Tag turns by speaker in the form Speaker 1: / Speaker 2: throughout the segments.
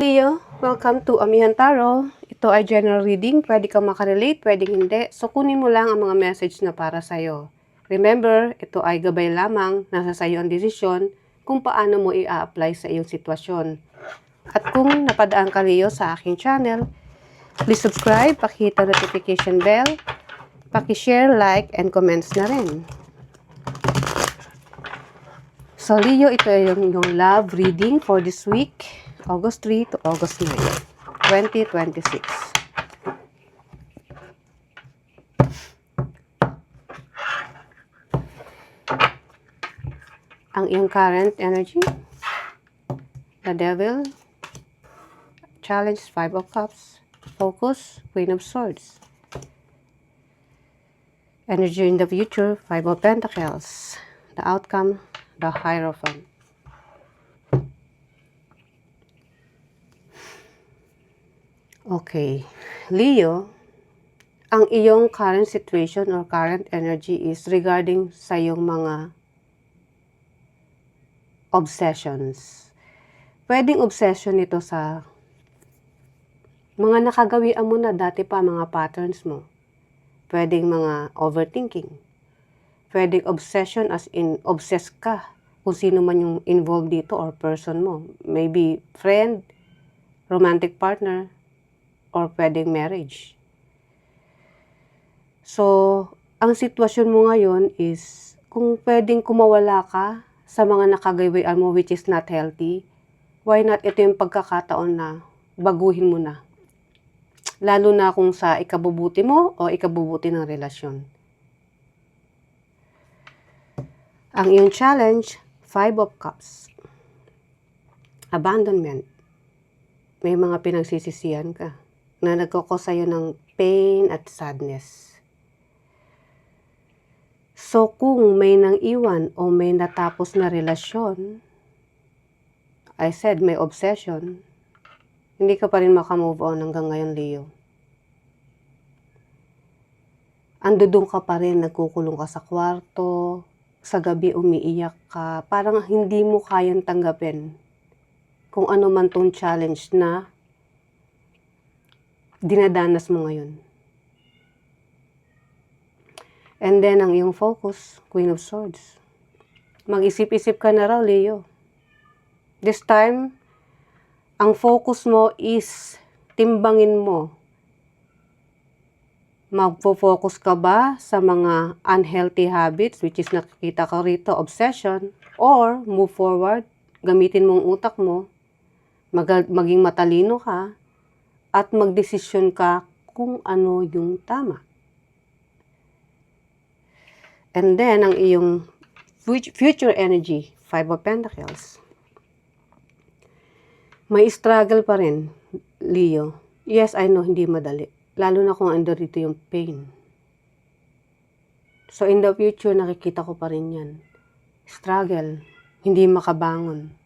Speaker 1: Leo, welcome to Amihan Tarot. Ito ay general reading. Pwede kang makarelate, pwedeng hindi. So, kunin mo lang ang mga message na para sa'yo. Remember, ito ay gabay lamang. Nasa sa'yo ang desisyon kung paano mo i-apply sa iyong sitwasyon. At kung napadaan ka, Leo, sa aking channel, please subscribe, pakihit ang notification bell, pakishare, like, and comments na rin. So, Leo, ito ay yung love reading for this week. August 3 to August 9, 2026. Ang iyong current energy, the Devil, Challenge, 5 of Cups, Focus, Queen of Swords. Energy in the future, 5 of Pentacles, the outcome, the Hierophant. Okay, Leo, ang iyong current situation or current energy is regarding sa iyong mga obsessions. Pwedeng obsession ito sa mga nakagawian mo na dati pa, mga patterns mo. Pwedeng mga overthinking. Pwedeng obsession as in obsessed ka kung sino man yung involved dito or person mo. Maybe friend, romantic partner, or pwedeng marriage. So, ang sitwasyon mo ngayon is, kung pwedeng kumawala ka sa mga nakagawian mo which is not healthy, why not ito yung pagkakataon na baguhin mo na. Lalo na kung sa ikabubuti mo o ikabubuti ng relasyon. Ang iyong challenge, 5 of Cups. Abandonment. May mga pinagsisisihan ka na nagkakos sa'yo ng pain at sadness. So, kung may nang iwan o may natapos na relasyon, I said may obsession, hindi ka pa rin makamove on hanggang ngayon, Leo. Andudong ka pa rin, nagkukulong ka sa kwarto, sa gabi umiiyak ka, parang hindi mo kayang tanggapin kung ano man tong challenge na dinadanas mo ngayon. And then, ang iyong focus, Queen of Swords. Mag-isip-isip ka na raw, Leo. This time, ang focus mo is timbangin mo. Magpo-focus ka ba sa mga unhealthy habits, which is nakikita ko rito, obsession, or move forward, gamitin mong utak mo, maging matalino ka, at magdesisyon ka kung ano yung tama. And then, ang iyong future energy, 5 of Pentacles. May struggle pa rin, Leo. Yes, I know, hindi madali. Lalo na kung ando rito yung pain. So, in the future, nakikita ko pa rin yan. Struggle. Hindi makabangon.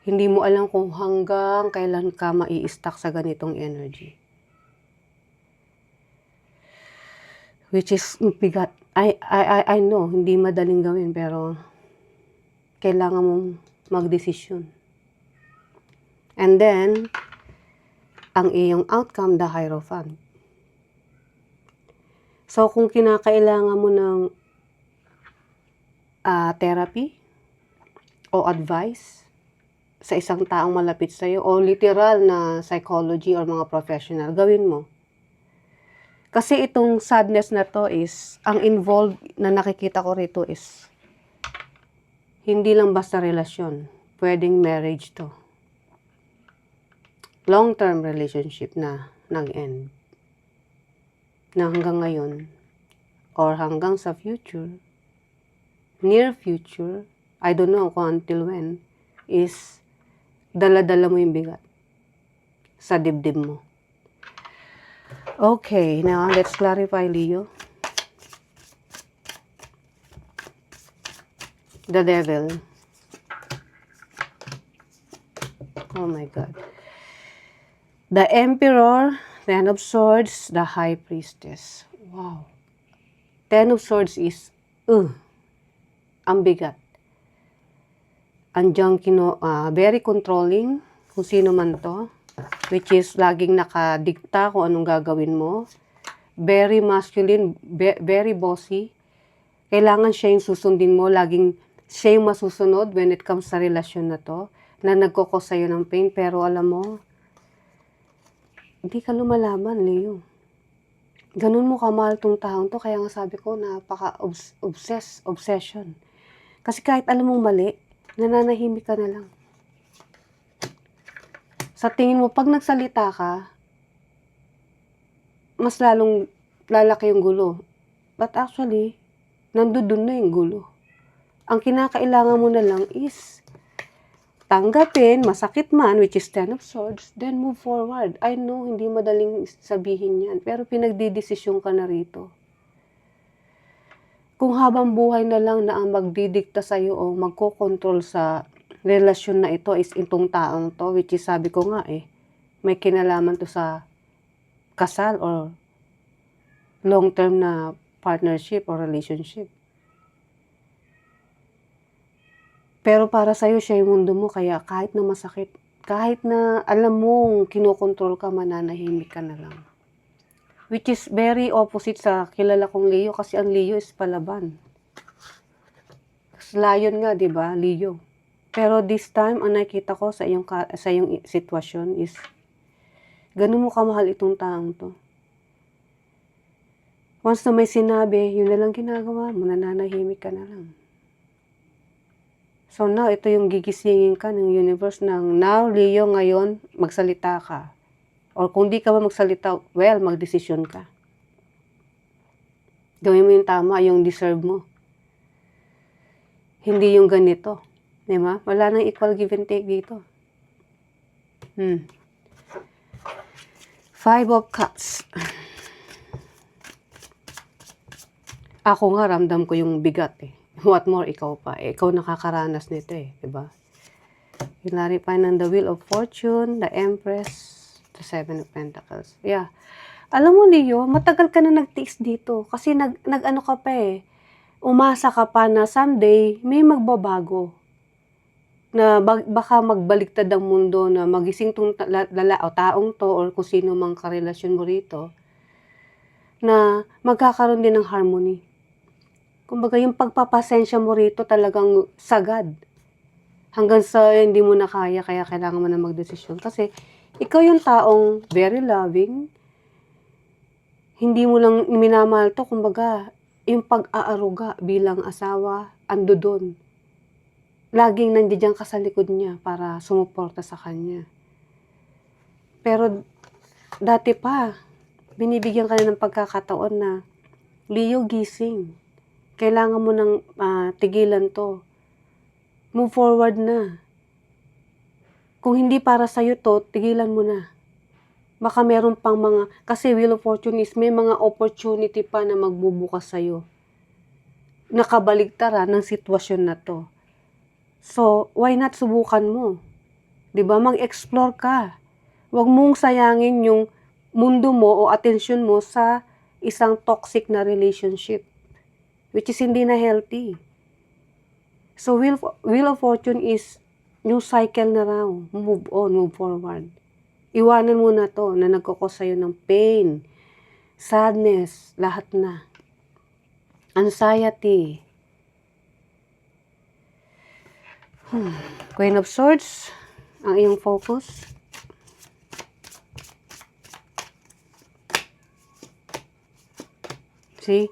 Speaker 1: Hindi mo alam kung hanggang kailan ka mai-stuck sa ganitong energy. Which is bigat. I know, hindi madaling gawin, pero kailangan mong magdesisyon. And then, ang iyong outcome, the Hierophant. So, kung kinakailangan mo ng therapy o advice sa isang taong malapit sa'yo o literal na psychology or mga professional, gawin mo. Kasi itong sadness na to is, ang involved na nakikita ko rito is, hindi lang basta relasyon. Pwedeng marriage to. Long-term relationship na nag-end. Na hanggang ngayon, or hanggang sa future, near future, I don't know kung until when, is dala-dala mo yung bigat sa dibdib mo. Okay, now let's clarify, Leo. The Devil. Oh my God. The Emperor, Ten of Swords, the High Priestess. Wow. Ten of Swords is, ang bigat. Andiyan very controlling, kung sino man to, which is laging nakadikta kung anong gagawin mo. Very masculine, very bossy. Kailangan siya yung susundin mo, laging siya yung masusunod when it comes sa relasyon na to, na nagkukos sa'yo ng pain, pero alam mo, hindi ka lumalaban, Leo. Ganun mo kamahal tong taong to, kaya nga sabi ko, obsession. Kasi kahit alam mong mali, nananahimik ka na lang. Sa tingin mo, pag nagsalita ka, mas lalong lalaki yung gulo. But actually, nandun na yung gulo. Ang kinakailangan mo na lang is tanggapin, masakit man, which is 10 of Swords, then move forward. I know, hindi madaling sabihin yan, pero pinagdidesisyon ka na rito. Kung habang buhay na lang na ang magdidikta sa'yo o magkokontrol sa relasyon na ito is itong taong to, which is sabi ko nga may kinalaman to sa kasal or long-term na partnership or relationship. Pero para sa'yo, siya yung mundo mo, kaya kahit na masakit, kahit na alam mong kinokontrol ka, mananahimik ka na lang. Which is very opposite sa kilala kong Leo, kasi ang Leo is palaban. Lion nga, di ba? Leo. Pero this time, ang nakita ko sa iyong sitwasyon is, ganun mo kamahal itong taong to. Once na may sinabi, yun na lang ginagawa mo, nananahimik ka na lang. So now, ito yung gigisingin ka ng universe ng, now, Leo, ngayon, magsalita ka. Or kung di ka ba magsalita, well, magdesisyon ka. Gawin mo yung tama, yung deserve mo. Hindi yung ganito. Diba? Wala nang equal give and take dito. 5 of Cups. Ako nga, ramdam ko yung bigat What more, ikaw pa. Ikaw nakakaranas nito diba? Clarify ng the Wheel of Fortune, the Empress, the 7 of Pentacles. Yeah. Alam mo, Leo, matagal ka na nagtiis dito. Kasi nag-ano ka pa umasa ka pa na someday may magbabago. Na baka magbaliktad ang mundo, na magising tong taong to or kung sino mang karelasyon mo rito, na magkakaroon din ng harmony. Kumbaga yung pagpapasensya mo rito talagang sagad. Hanggang sa hindi mo na kaya kailangan mo na magdesisyon. Kasi ikaw yung taong very loving, hindi mo lang minamahal to, kumbaga yung pag-aaruga bilang asawa, ando doon. Laging nandiyan ka sa likod niya para sumuporta sa kanya. Pero dati pa, binibigyan ka na ng pagkakataon na, Leo, gising. Kailangan mo nang tigilan to. Move forward na. Kung hindi para sa'yo to, tigilan mo na. Baka meron pang kasi Wheel of Fortune is may mga opportunity pa na magbubukas sa'yo. Nakabaligtara ng sitwasyon na to. So, why not subukan mo? 'Di ba? Mag-explore ka. Huwag mong sayangin yung mundo mo o atensyon mo sa isang toxic na relationship, which is hindi na healthy. So, Wheel of Fortune is new cycle na raw. Move on, move forward. Iwanan mo na to na nagkukos sa'yo ng pain, sadness, lahat na. Anxiety. Queen of Swords, ang iyong focus. See?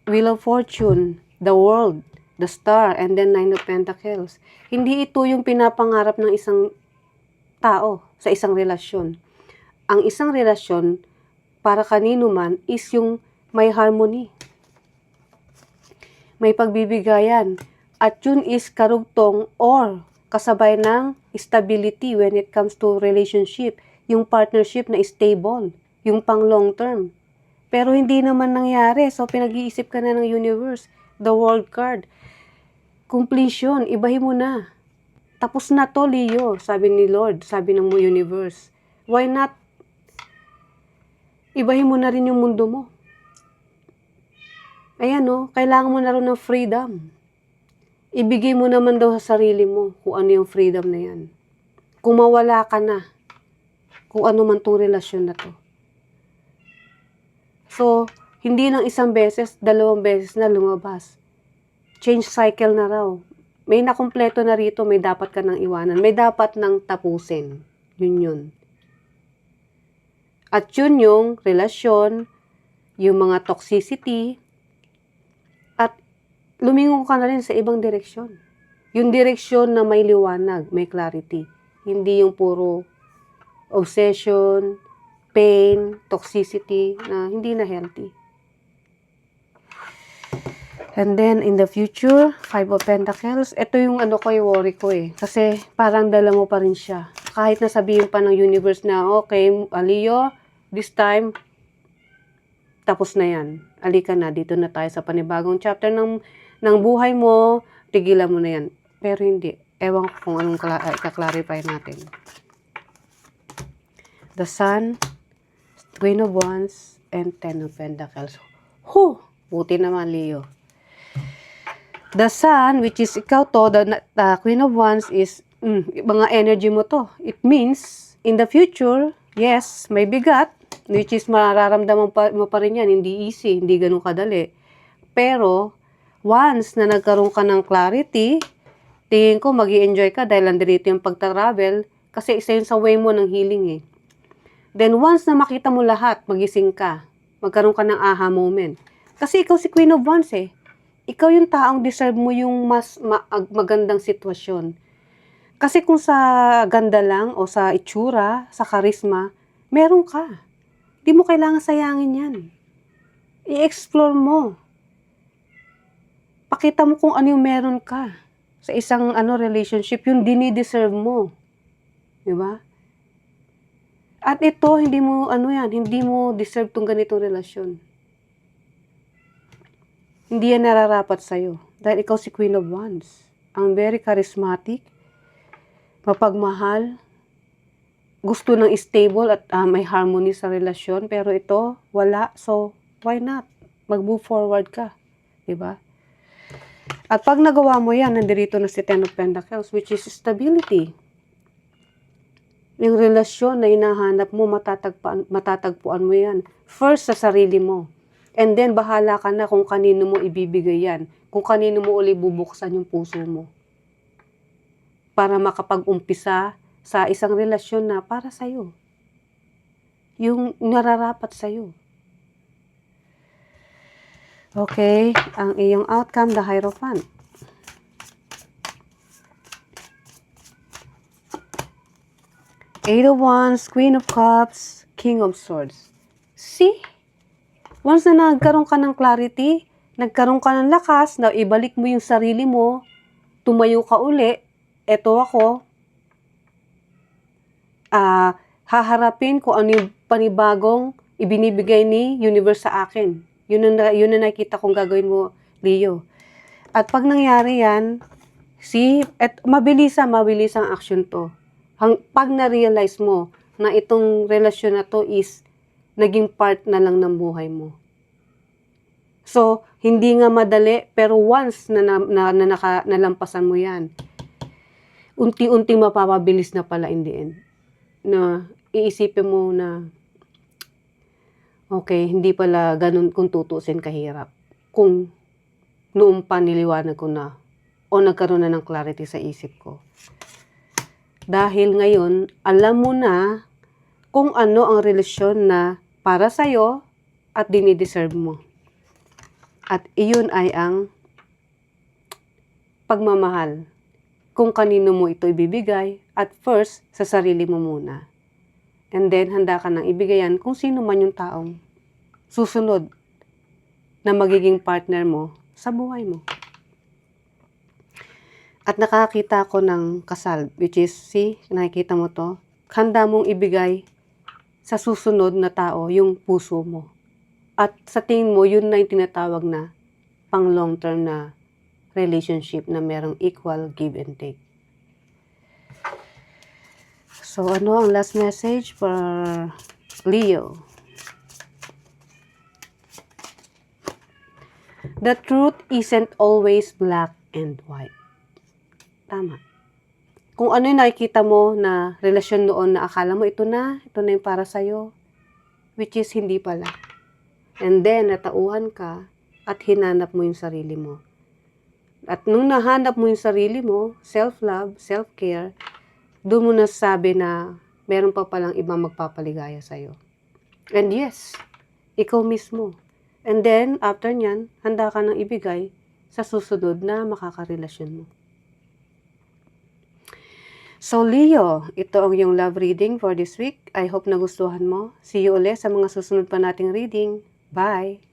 Speaker 1: Wheel of Fortune, the World, the Star, and then 9 of Pentacles. Hindi ito yung pinapangarap ng isang tao sa isang relasyon. Ang isang relasyon, para kanino man, is yung may harmony. May pagbibigayan. At yun is karugtong or kasabay ng stability when it comes to relationship. Yung partnership na stable. Yung pang long term. Pero hindi naman nangyari. So, pinag-iisip ka na ng universe. The World card. Completion. Ibahin mo na. Tapos na to, Leo. Sabi ni Lord. Sabi ng universe. Why not? Ibahin mo na rin yung mundo mo. Ayan kailangan mo na rin ng freedom. Ibigay mo naman daw sa sarili mo kung ano yung freedom na yan. Kung mawala ka na, kung ano man itong relasyon na to. So, hindi lang isang beses, 2 beses na lumabas. Change cycle na raw. May nakumpleto na rito, may dapat ka nang iwanan. May dapat nang tapusin. Yun. At yun yung relasyon, yung mga toxicity, at lumingon ka na rin sa ibang direksyon. Yung direksyon na may liwanag, may clarity. Hindi yung puro obsession, pain, toxicity na hindi na healthy. And then, in the future, 5 of Pentacles, ito yung worry ko eh. Kasi parang dala mo pa rin siya. Kahit nasabihin pa ng universe na, okay, Leo, this time, tapos na yan. Alika na, dito na tayo sa panibagong chapter ng buhay mo, tigilan mo na yan. Pero hindi. Ewan ko kung anong i-clarify natin. The Sun, Queen of Wands, and 10 of Pentacles. Buti naman, Leo. The Sun, which is ikaw to, the Queen of Wands is, mga energy mo to. It means, in the future, yes, may bigat, which is mararamdaman mo pa rin yan, hindi easy, hindi ganun kadali. Pero, once na nagkaroon ka ng clarity, tingin ko mag-i-enjoy ka dahil nandito yung pagta-travel, kasi isa yun sa way mo ng healing eh. Then, once na makita mo lahat, magising ka, magkaroon ka ng aha moment. Kasi ikaw si Queen of Wands eh. Ikaw yung taong deserve mo yung mas magandang sitwasyon. Kasi kung sa ganda lang o sa itsura, sa charisma, meron ka. Di mo kailangan sayangin yan. I-explore mo. Pakita mo kung ano yung meron ka. Sa isang relationship, yung dinideserve mo. Diba? At ito, hindi mo deserve tong ganitong relasyon. Hindi yan nararapat sa'yo. Dahil ikaw si Queen of Wands. Ang very charismatic, mapagmahal, gusto ng stable at may harmony sa relasyon. Pero ito, wala. So, why not? Mag-move forward ka. Diba? At pag nagawa mo yan, nandirito na si 10 of Pentacles, which is stability. Yung relasyon na hinahanap mo, matatagpuan mo yan. First, sa sarili mo. And then, bahala ka na kung kanino mo ibibigay yan. Kung kanino mo uli bubuksan yung puso mo. Para makapag-umpisa sa isang relasyon na para sa'yo. Yung nararapat sa'yo. Okay, ang iyong outcome, the Hierophant. Eight of Wands, Queen of Cups, King of Swords. See? Once na nagkaroon ka ng clarity, nagkaroon ka ng lakas, na ibalik mo yung sarili mo, tumayo ka uli, eto ako, haharapin kung ano yung panibagong ibinibigay ni universe sa akin. Yun na nakita kong gagawin mo, Leo. At pag nangyari yan, mabilis ang action to. Pag na-realize mo na itong relasyon na to is naging part na lang ng buhay mo. So, hindi nga madali, pero once na nalampasan mo yan, unti-unting mapapabilis na pala in the end. Na iisipin mo na, okay, hindi pala ganun kung tutusin kahirap. Kung noong pa niliwanag ko na, o nagkaroon na ng clarity sa isip ko. Dahil ngayon, alam mo na kung ano ang relasyon na para sa'yo at dinideserve mo. At iyon ay ang pagmamahal. Kung kanino mo ito ibibigay, at first, sa sarili mo muna. And then, handa ka nang ibigayan kung sino man yung taong susunod na magiging partner mo sa buhay mo. At nakakita ko ng kasal, which is, nakikita mo to, handa mong ibigay sa susunod na tao yung puso mo. At sa tingin mo, yun na yung tinatawag na pang long-term na relationship na merong equal give and take. So, ano ang last message for Leo? The truth isn't always black and white. Tama. kung ano yung nakikita mo na relasyon noon na akala mo ito na yung para sa'yo, which is hindi pala. And then, natauhan ka at hinanap mo yung sarili mo. At nung nahanap mo yung sarili mo, self-love, self-care, doon mo nasabi na meron pa palang ibang magpapaligaya sa'yo. And yes, ikaw mismo. And then, after nyan, handa ka nang ibigay sa susunod na makakarelasyon mo. So, Leo, ito ang yung love reading for this week. I hope nagustuhan mo. See you ulit sa mga susunod pa nating reading. Bye!